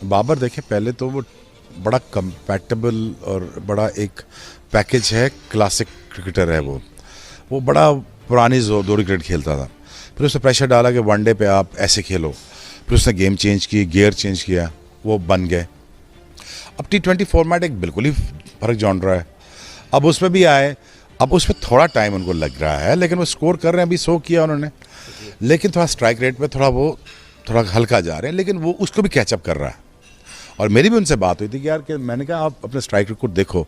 बाबर देखें, पहले तो वो बड़ा कंपैटिबल और बड़ा एक पैकेज है, क्लासिक क्रिकेटर है वो बड़ा पुरानी जोरी क्रिकेट खेलता था। फिर उसने प्रेशर डाला कि वनडे पे आप ऐसे खेलो, फिर उसने गेम चेंज की, गियर चेंज किया, वो बन गए। अब T20 फॉर्मेट एक बिल्कुल ही फर्क जॉनरा है। अब उसमें भी आए, अब उसमें थोड़ा टाइम उनको लग रहा है, लेकिन वो स्कोर कर रहे हैं, अभी 100 किया उन्होंने, लेकिन थोड़ा स्ट्राइक रेट पे थोड़ा हल्का जा रहे हैं, लेकिन वो उसको भी कैचअप कर रहा है। और मेरी भी उनसे बात हुई थी कि यार, कि मैंने कहा आप अपने स्ट्राइक रेट को देखो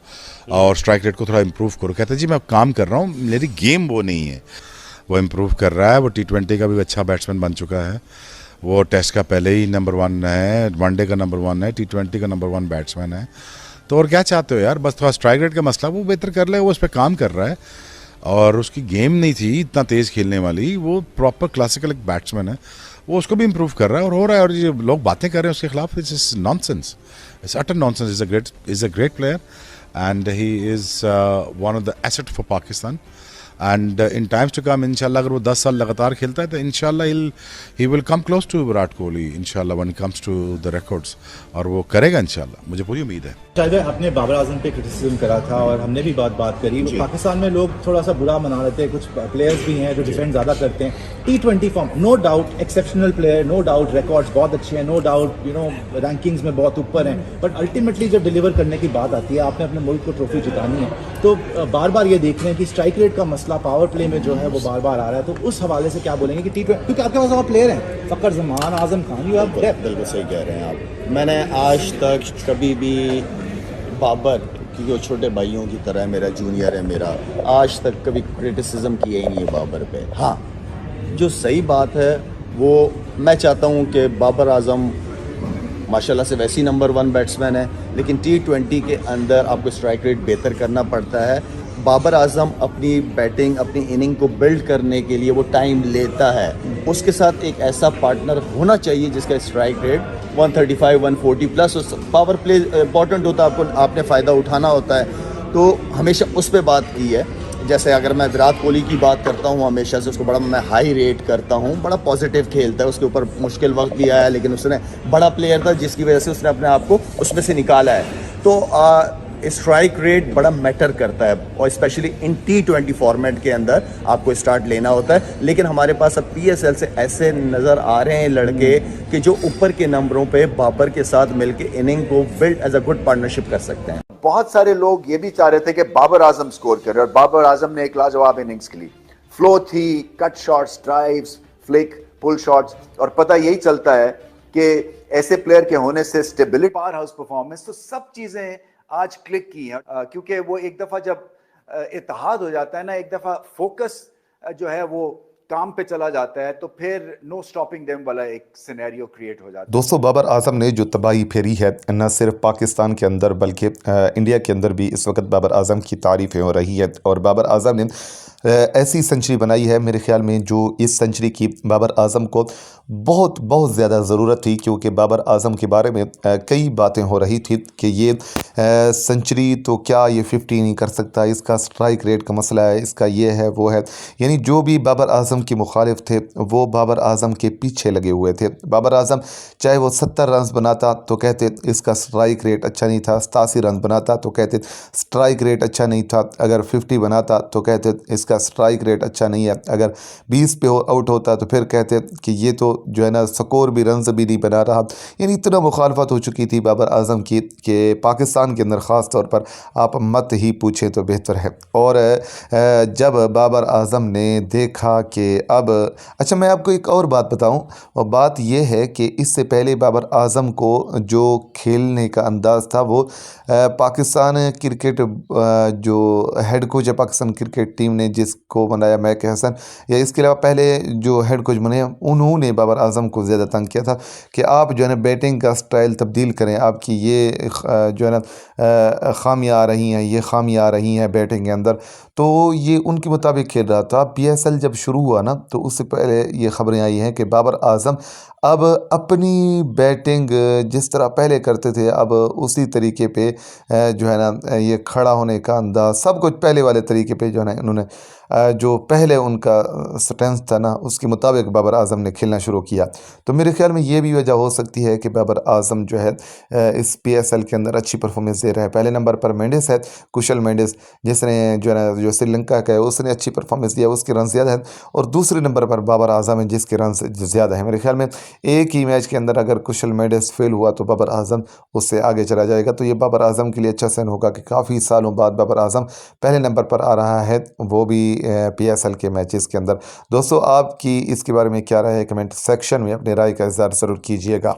और स्ट्राइक रेट को थोड़ा इम्प्रूव करो। कहते जी मैं काम कर रहा हूँ, मेरी गेम वो नहीं है। वो इम्प्रूव कर रहा है, वो T20 का भी अच्छा बैट्समैन बन चुका है, वो टेस्ट का पहले ही नंबर 1 है, वनडे का नंबर 1 है, T20 का नंबर 1 बैट्समैन है। तो और क्या चाहते हो यार, बस थोड़ा स्ट्राइक रेट का मसला वो बेहतर कर ले, वो उस पर काम कर रहा है। और उसकी गेम नहीं थी इतना तेज़ खेलने वाली, वो प्रॉपर क्लासिकल एक बैट्समैन है, वो उसको भी इम्प्रूव कर रहा है और हो रहा है। और ये लोग बातें कर रहे हैं उसके खिलाफ, it's is nonsense, it's utter nonsense. Is a great player and he is one of the asset for Pakistan. And in times to come इंशाल्लाह, अगर वो 10 साल लगातार खेलता है तो इंशाल्लाह he will come close to Virat Kohli इंशाल्लाह when it comes to the records, और वो करेगा इंशाल्लाह, मुझे पूरी उम्मीद है। शायद आपने बाबर आजम पे क्रिटिसिज्म करा था और हमने भी बात करी। पाकिस्तान में लोग थोड़ा सा बुरा मना लेते हैं, कुछ प्लेयर्स भी हैं जो डिफेंड ज़्यादा करते हैं। T20 form, no doubt exceptional player, no doubt records बहुत अच्छे हैं, नो डाउट रैंकिंग्स में बहुत ऊपर हैं, बट अल्टीमेटली जब डिलीवर करने की बात आती है, आपने अपने मुल्क को ट्रॉफी जितानी है, तो बार बार ये देख रहे हैं कि स्ट्राइक रेट का मसला पावर प्ले में जो है वो बार बार आ रहा है। तो उस हवाले से क्या बोलेंगे कि T20, क्योंकि आपके पास और प्लेयर हैं, फकर Zaman, Azam Khan, you have depth. बिल्कुल सही कह रहे हैं आप। मैंने आज तक कभी भी बाबर, क्योंकि वो छोटे भाइयों की तरह है, मेरा जूनियर है, मेरा आज तक कभी क्रिटिसिज्म किया ही नहीं है बाबर पे। हाँ, जो सही बात है वो मैं चाहता हूँ कि बाबर आजम माशाल्लाह से वैसी नंबर 1 बैट्समैन है, लेकिन T20 के अंदर आपको स्ट्राइक रेट बेहतर करना पड़ता है। बाबर आजम अपनी बैटिंग, अपनी इनिंग को बिल्ड करने के लिए वो टाइम लेता है। उसके साथ एक ऐसा पार्टनर होना चाहिए जिसका स्ट्राइक रेट 135 140 प्लस। उस पावर प्ले इंपॉर्टेंट होता है, आपने फ़ायदा उठाना होता है, तो हमेशा उस पर बात की है। जैसे अगर मैं विराट कोहली की बात करता हूँ, हमेशा से उसको बड़ा मैं हाई रेट करता हूँ, बड़ा पॉजिटिव खेलता है, उसके ऊपर मुश्किल वक्त भी आया, लेकिन उसने बड़ा प्लेयर था जिसकी वजह से उसने अपने आप को उसमें से निकाला है। तो स्ट्राइक रेट बड़ा मैटर करता है, और स्पेशली इन T20 फॉर्मेट के अंदर आपको स्टार्ट लेना होता है। लेकिन हमारे पास अब PSL से ऐसे नज़र आ रहे हैं लड़के कि जो ऊपर के नंबरों पे बाबर के साथ मिलकर इनिंग को build as a good partnership कर सकते हैं। बहुत सारे लोग ये भी चाह रहे थे कि बाबर आजम स्कोर करे, और बाबर आजम ने एक लाजवाब इनिंग्स खेली, फ्लो थी, कट शॉट्स, ड्राइव्स, फ्लिक, पुल शॉट्स, और पता यही चलता है कि ऐसे प्लेयर के होने से स्टेबिलिटी, पावर हाउस परफॉर्मेंस, तो सब चीजें आज क्लिक की हैं। क्योंकि वो एक दफा जब इत्तेहाद हो जाता है ना, एक दफा फोकस जो है वो काम पे चला जाता है, तो फिर नो स्टॉपिंग देम वाला एक सिनेरियो क्रिएट हो जाता है। दोस्तों, बाबर आजम ने जो तबाही फेरी है न सिर्फ पाकिस्तान के अंदर बल्कि इंडिया के अंदर भी इस वक्त बाबर आजम की तारीफ़ें हो रही है। और बाबर आजम ने ऐसी सेंचुरी बनाई है मेरे ख्याल में जो इस सेंचुरी की बाबर आजम को बहुत बहुत ज़्यादा ज़रूरत थी, क्योंकि बाबर आजम के बारे में कई बातें हो रही थी कि ये सेंचुरी तो क्या ये 50 नहीं कर सकता, इसका स्ट्राइक रेट का मसला है, इसका ये है वो है। यानी जो भी बाबर आजम के मुखालिफ थे वो बाबर आजम के पीछे लगे हुए थे। बाबर आजम चाहे वो 70 रन बनाता तो कहते इसका स्ट्राइक रेट अच्छा नहीं था, 87 रन बनाता तो कहते स्ट्राइक रेट अच्छा नहीं था, अगर 50 बनाता तो कहते इसका स्ट्राइक रेट अच्छा नहीं है, अगर 20 पे आउट होता तो फिर कहते कि ये तो जो है ना स्कोर भी, रन भी नहीं बना रहा। यानी इतना मुखालफत हो चुकी थी बाबर आजम की कि पाकिस्तान के अंदर ख़ास तौर पर आप मत ही पूछें तो बेहतर है। और जब बाबर आजम ने देखा कि अब अच्छा, मैं आपको एक और बात बताऊं, और बात यह है कि इससे पहले बाबर आजम को जो खेलने का अंदाज़ था वो पाकिस्तान क्रिकेट जो हेड कोच है पाकिस्तान क्रिकेट टीम ने जिसको बनाया महक हसन, या इसके अलावा पहले जो हेड कोच बने उन्होंने बाबर आजम को ज़्यादा तंग किया था कि आप जो है ना बैटिंग का स्टाइल तब्दील करें, आपकी ये जो है ना खामियाँ आ रही हैं, ये खामियाँ आ रही हैं बैटिंग के अंदर। तो ये उनके मुताबिक खेल रहा था। PSL जब शुरू हुआ ना तो उससे पहले ये ख़बरें आई हैं कि बाबर आजम अब अपनी बैटिंग जिस तरह पहले करते थे अब उसी तरीके पे जो है ना ये खड़ा होने का अंदाज़ सब कुछ पहले वाले तरीके पे जो है ना इन्होंने जो पहले उनका स्ट्रेंथ था ना उसके मुताबिक बाबर आज़म ने खेलना शुरू किया। तो मेरे ख़्याल में ये भी वजह हो सकती है कि बाबर आज़म जो है इस PSL के अंदर अच्छी परफॉर्मेंस दे रहा है। पहले नंबर पर मेंडिस है, कुशल मेंडिस, जिसने जो है ना जो श्रीलंका का है उसने अच्छी परफॉर्मेंस दिया, उसके रन ज़्यादा हैं। और दूसरे नंबर पर बाबर आज़म है जिसके रन ज़्यादा है। मेरे ख़्याल में एक ही मैच के अंदर अगर कुशल मेंडिस फेल हुआ तो बाबर आज़म उससे आगे चला जाएगा। तो ये बाबर आज़म के लिए अच्छा साइन होगा कि काफ़ी सालों बाद बाबर आज़म पहले नंबर पर आ रहा है, वो भी PSL के मैचेस के अंदर। दोस्तों आपकी इसके बारे में क्या राय है? कमेंट सेक्शन में अपनी राय का इज़हार ज़रूर कीजिएगा।